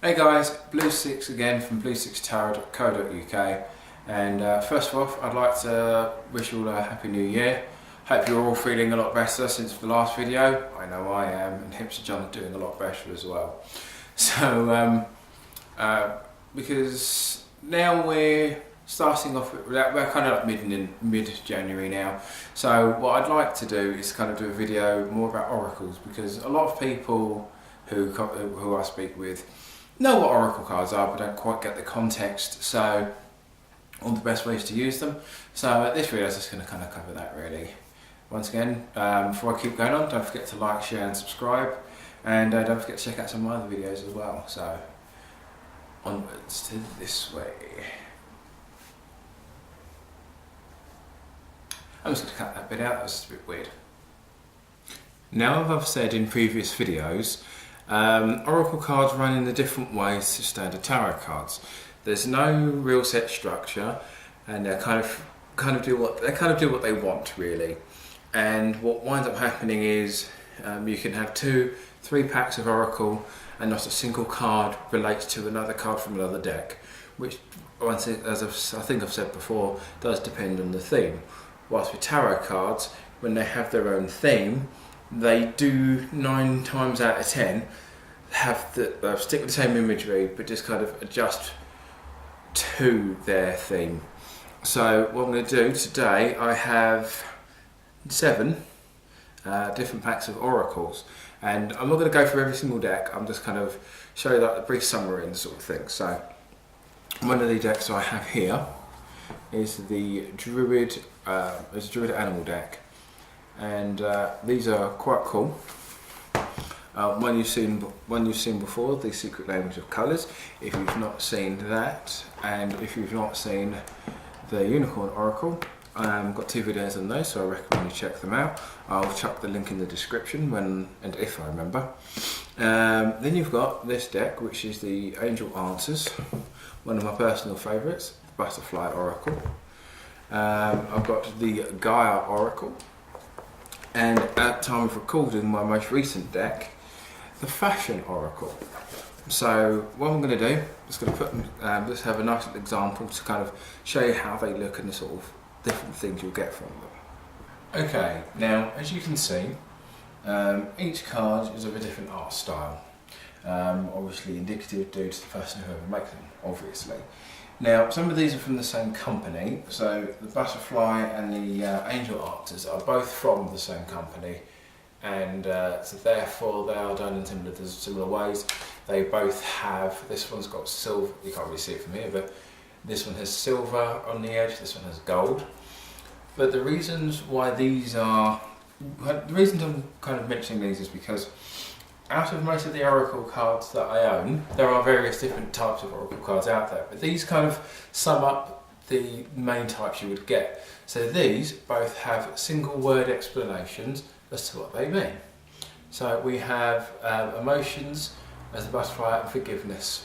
Hey guys, Blue Sicx again from bluesixtarot.co.uk, and first of all I'd like to wish you all a happy new year. Hope you're all feeling a lot better since the last video. I know I am, and Hipster John's doing a lot better as well. So because now we're starting off, we're kind of like mid-January now, so what I'd like to do is kind of do a video more about oracles, because a lot of people who I speak with know what oracle cards are but don't quite get the context, so all the best ways to use them. So this video is just going to kind of cover that really. Once again, before I keep going on, don't forget to like, share and subscribe, and don't forget to check out some of my other videos as well. So onwards to this way. I'm just going to cut that bit out, that was just a bit weird. Now, as I've said in previous videos, oracle cards run in the different ways to standard tarot cards. There's no real set structure, and they kind of do what they want really. And what winds up happening is you can have 2-3 packs of oracle, and not a single card relates to another card from another deck, which, as I think I've said before, does depend on the theme. Whilst with tarot cards, when they have their own theme, they do 9 times out of 10 have stick with the same imagery, but just kind of adjust to their theme. So what I'm going to do today, I have 7 different packs of oracles, and I'm not going to go through every single deck. I'm just kind of show you like a brief summary and sort of thing. So one of the decks I have here is the Druid Animal deck, and these are quite cool. One you've seen before, the Secret.Language of colours. If you've not seen that, and if you've not seen the Unicorn Oracle, I've got 2 videos on those, so I recommend you check them out. I'll chuck the link in the description when and if I remember. Then you've got this deck, which is the Angel Answers, one of my personal favourites, the Butterfly Oracle. I've got the Gaia Oracle, and at time of recording, my most recent deck, the Fashion Oracle. So what I'm going to do, just going to put them, just have a nice little example to kind of show you how they look and the sort of different things you'll get from them. Okay, now as you can see, each card is of a different art style, obviously indicative due to the person who ever makes them, obviously. Now, some of these are from the same company, so the Butterfly and the Angel Answers are both from the same company, and so therefore they are done in similar ways. They both have, this one's got silver, you can't really see it from here, but this one has silver on the edge, this one has gold. But the reasons why these are, the reason I'm kind of mentioning these is because out of most of the oracle cards that I own, there are various different types of oracle cards out there, but these kind of sum up the main types you would get. So these both have single word explanations as to what they mean. So we have emotions as the Butterfly and forgiveness.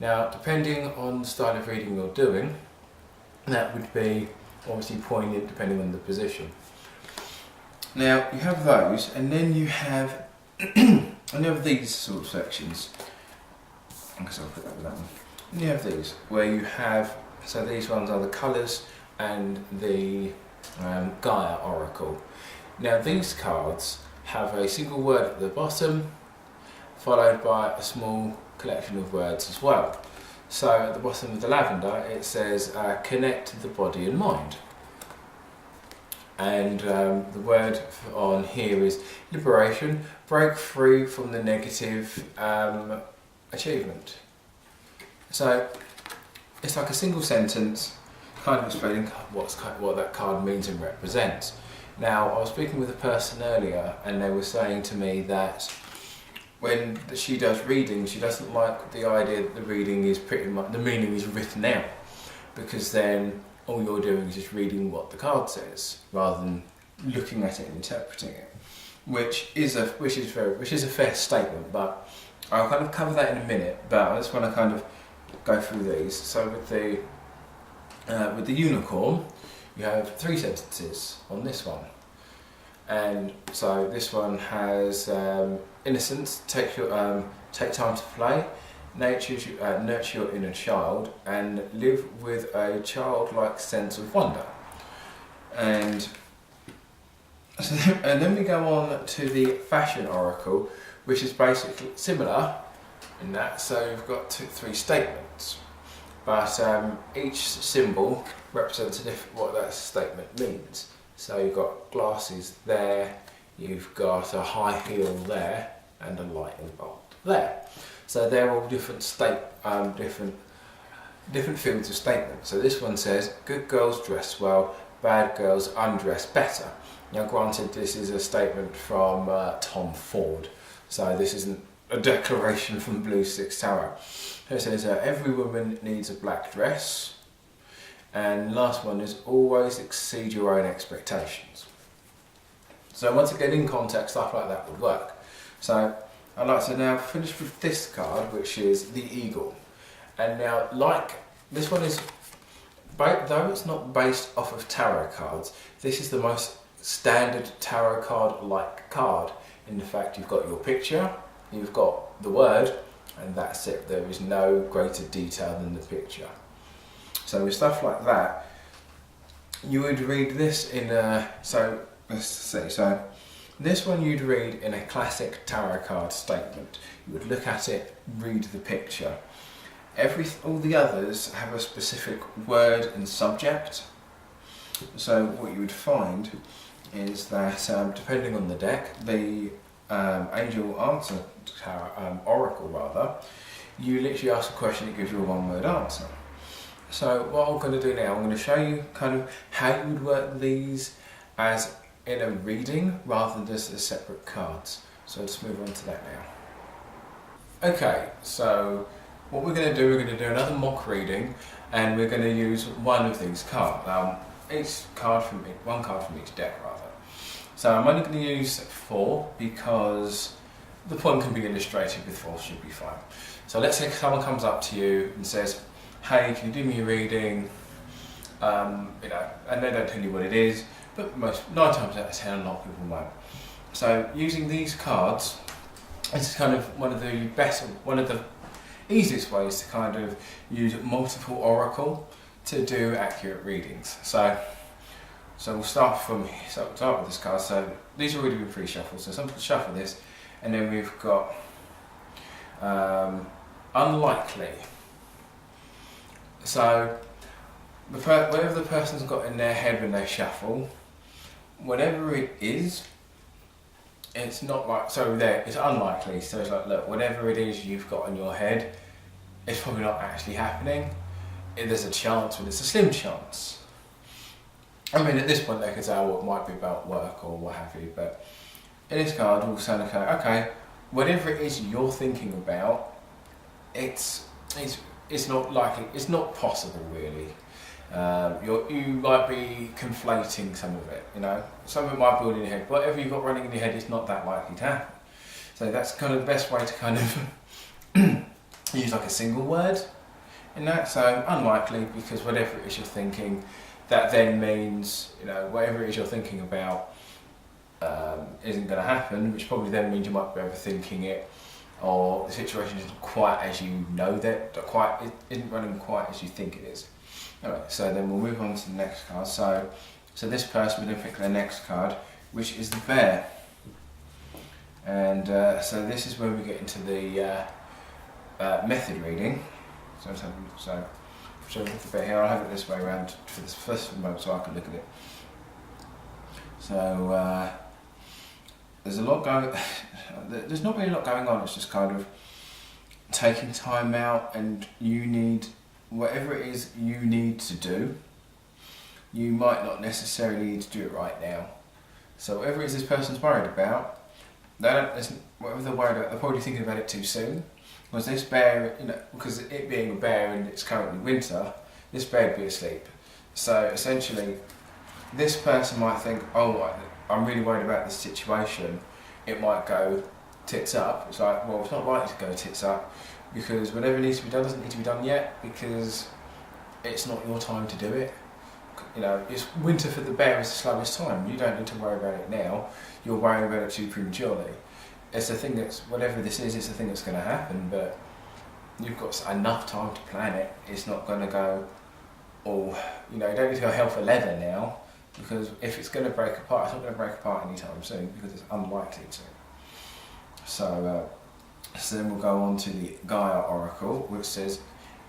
Now, depending on the style of reading you're doing, that would be obviously poignant depending on the position. Now you have those, and then you have and you have these sort of sections. I guess I'll put that with that one. And you have these, where you have, so these ones are the colours and the Gaia Oracle. Now these cards have a single word at the bottom, followed by a small collection of words as well. So at the bottom of the lavender it says connect the body and mind. And the word on here is liberation, break free from the negative achievement. So it's like a single sentence kind of explaining what that card means and represents. Now, I was speaking with a person earlier, and they were saying to me that when she does reading, she doesn't like the idea that the reading is pretty much, the meaning is written out, because then all you're doing is just reading what the card says rather than looking at it and interpreting it, which is a fair statement. But I'll kind of cover that in a minute. But I just want to kind of go through these. So with the Unicorn, you have 3 sentences on this one, and so this one has innocence, take time to play, nurture your inner child and live with a childlike sense of wonder. And then we go on to the fashion oracle, which is basically similar in that. So you've got three statements, but each symbol represents what that statement means. So you've got glasses there, you've got a high heel there, and a lightning bolt there. So they're all different different fields of statement. So this one says, good girls dress well, bad girls undress better. Now granted, this is a statement from Tom Ford, so this isn't a declaration from Blue Sicx Tarot. It says, every woman needs a black dress, and last one is always exceed your own expectations. So once again, in context, stuff like that would work. So I'd like to now finish with this card, which is the eagle. And now, like this one is, though it's not based off of tarot cards, this is the most standard tarot card like card. In fact, you've got your picture, you've got the word, and that's it. There is no greater detail than the picture. So with stuff like that, you would read this in a, so let's see, so this one you'd read in a classic tarot card statement. You would look at it, read the picture. All the others have a specific word and subject. So what you would find is that depending on the deck, the angel answer tarot, oracle rather, you literally ask a question, it gives you a one-word answer. So what I'm going to do now, I'm going to show you kind of how you would work these as in a reading rather than just as separate cards. So let's move on to that now. Okay, so what we're going to do, we're going to do another mock reading, and we're going to use one of these cards. One card from each deck rather. So I'm only going to use 4 because the point can be illustrated with 4, should be fine. So let's say someone comes up to you and says, hey, can you do me a reading? And they don't tell you what it is, but 9 times out of 10 a lot of people won't. So using these cards, this is kind of one of the easiest ways to kind of use multiple oracle to do accurate readings. So we'll start with this card. So these are already been pre-shuffled, so someone can shuffle this, and then we've got unlikely. So whatever the person's got in their head when they shuffle, whatever it is, it's not like, so there, it's unlikely. So it's like, look, whatever it is you've got in your head, it's probably not actually happening. There's a chance, but it's a slim chance. I mean, at this point they could say, oh, it might be about work or what have you, but in this card we'll say, okay, whatever it is you're thinking about, it's not likely, it's not possible really. You might be conflating some of it, some of it might be in your head. Whatever you've got running in your head is not that likely to happen. So that's kind of the best way to kind of use like a single word in that. So unlikely, because whatever it is you're thinking, that then means, whatever it is you're thinking about isn't going to happen, which probably then means you might be overthinking it, or the situation isn't quite as you know that, it isn't running quite as you think it is. Alright, so then we'll move on to the next card. So this person will then pick their next card, which is the bear. And so this is where we get into the method reading. So the bear here, I'll have it this way around for this first moment so I can look at it. So there's not really a lot going on, it's just kind of taking time out, and you need, whatever it is you need to do, you might not necessarily need to do it right now. So whatever it is this person's worried about, whatever they're worried about, they're probably thinking about it too soon. Because this bear, because it being a bear and it's currently winter, this bear would be asleep. So essentially, this person might think, oh, I'm really worried about this situation. It might go tits up. It's like, well, it's not likely to go tits up, because whatever needs to be done doesn't need to be done yet, because it's not your time to do it. It's winter for the bear is the slowest time. You don't need to worry about it now. You're worrying about it too prematurely. It's a thing whatever this is, it's a thing that's going to happen, but you've got enough time to plan it. It's not going to go all, you don't need to go hell for leather now, because if it's going to break apart, it's not going to break apart anytime soon, because it's unlikely to. So, so then we'll go on to the Gaia Oracle, which says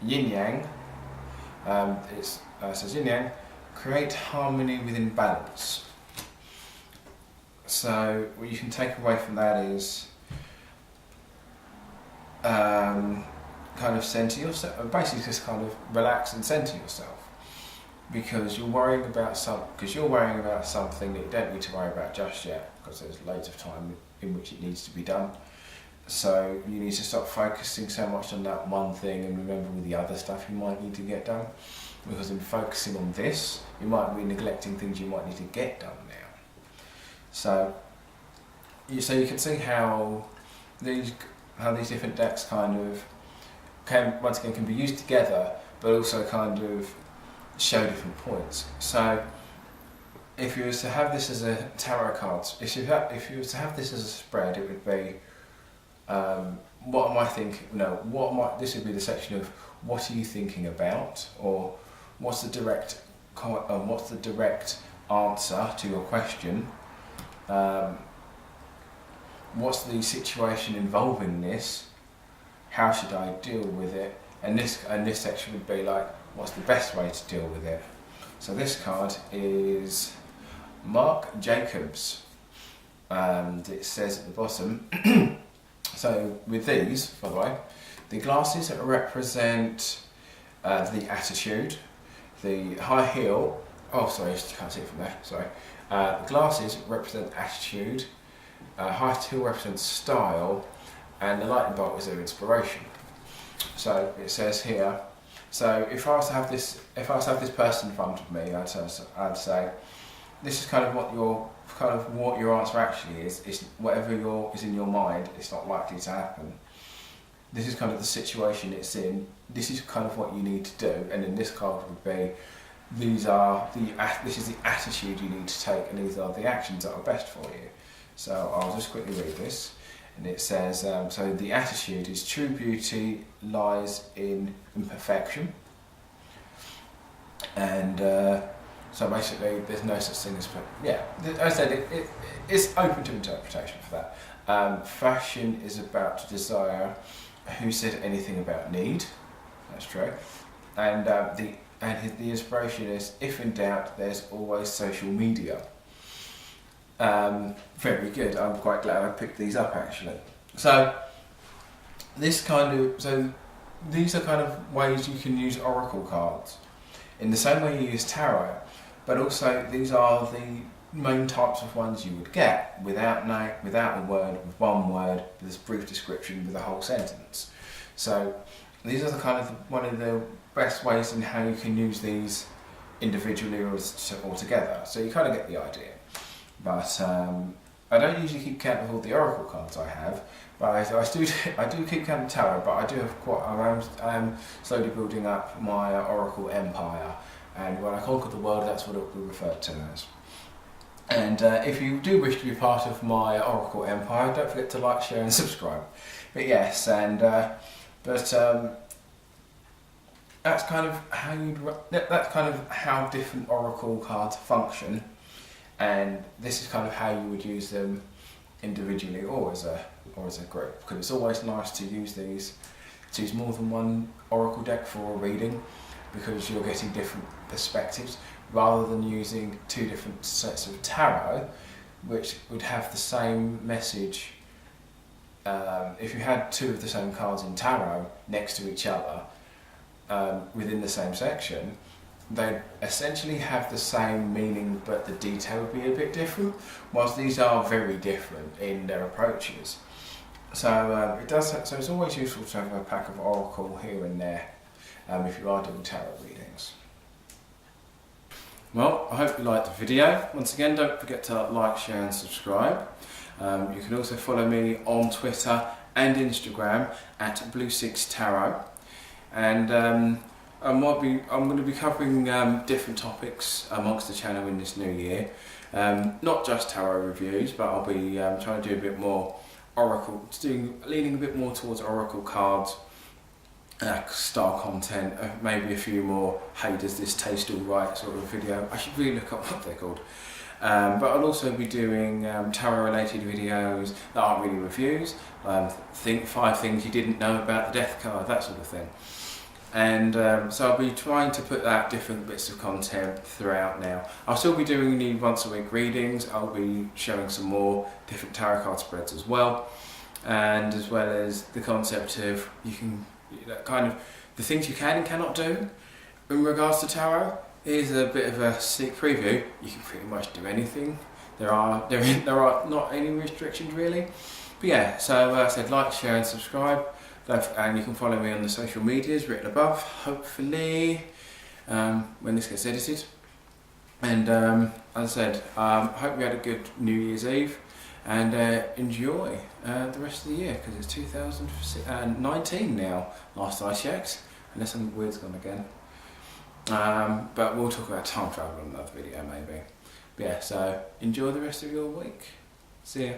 Yin Yang. It says Yin Yang, create harmony within balance. So what you can take away from that is kind of center yourself, basically just kind of relax and center yourself, because you're worrying about something that you don't need to worry about just yet, because there's loads of time in which it needs to be done. So you need to stop focusing so much on that one thing and remember all the other stuff you might need to get done, because in focusing on this, you might be neglecting things you might need to get done now. So you can see how these different decks kind of can be used together, but also kind of show different points. So if you were to have this as a tarot cards, if you were to have this as a spread, it would be what am I thinking? No, this would be the section of what are you thinking about, or what's the direct answer to your question. What's the situation involving this? How should I deal with it? And this section would be like, what's the best way to deal with it? So this card is Mark Jacobs, and it says at the bottom. So with these, by the way, the glasses represent the attitude, the high heel. Oh, sorry, you can't see it from there. Sorry. The glasses represent attitude, high heel represents style, and the lightning bolt is their inspiration. So it says here. So if I was to have this person in front of me, I'd say, this is kind of what your answer actually is. It's whatever is in your mind. It's not likely to happen. This is kind of the situation it's in. This is kind of what you need to do. And then this card would be, this is the attitude you need to take, and these are the actions that are best for you. So I'll just quickly read this. And it says, so the attitude is true beauty lies in imperfection. And so basically there's no such thing as, as I said, it's open to interpretation for that. Fashion is about desire. Who said anything about need? That's true. And the inspiration is, if in doubt, there's always social media. Very good. I'm quite glad I picked these up actually. So these are kind of ways you can use oracle cards in the same way you use tarot, but also these are the main types of ones you would get without a word, with one word, with a brief description, with a whole sentence. So these are one of the best ways in how you can use these individually or together. So you kind of get the idea. But I don't usually keep count of all the oracle cards I have, but I do keep count of tarot. But I do have I am slowly building up my oracle empire, and when I conquer the world, that's what it will be referred to as. And if you do wish to be part of my oracle empire, don't forget to like, share, and subscribe. But yes, and that's kind of how different oracle cards function. And this is kind of how you would use them individually or as a group, because it's always nice to use more than one oracle deck for a reading, because you're getting different perspectives rather than using two different sets of tarot, which would have the same message. If you had two of the same cards in tarot next to each other within the same section, they essentially have the same meaning, but the detail would be a bit different, whilst these are very different in their approaches. So it's always useful to have a pack of oracle here and there if you are doing tarot readings. Well, I hope you liked the video. Once again, don't forget to like, share and subscribe. You can also follow me on Twitter and Instagram at Sicx Tarot. And I'm going to be covering different topics amongst the channel in this new year. Not just tarot reviews, but I'll be trying to do a bit more oracle, leaning a bit more towards oracle cards, style content, maybe a few more hey does this taste alright sort of video. I should really look up what they're called. But I'll also be doing tarot related videos that aren't really reviews. Think 5 things you didn't know about the death card, that sort of thing. And so I'll be trying to put out different bits of content throughout now. I'll still be doing the once a week readings. I'll be showing some more different tarot card spreads as well. And as well as the concept of kind of the things you can and cannot do in regards to tarot. Here's a bit of a sneak preview. You can pretty much do anything. There are not any restrictions really. But yeah, so I said like, share and subscribe. And you can follow me on the social medias written above, hopefully, when this gets edited. And as I said, hope you had a good New Year's Eve and enjoy the rest of the year, because it's 2019 now, last I checked, unless something weird's gone again. But we'll talk about time travel in another video maybe. But yeah, so enjoy the rest of your week. See ya.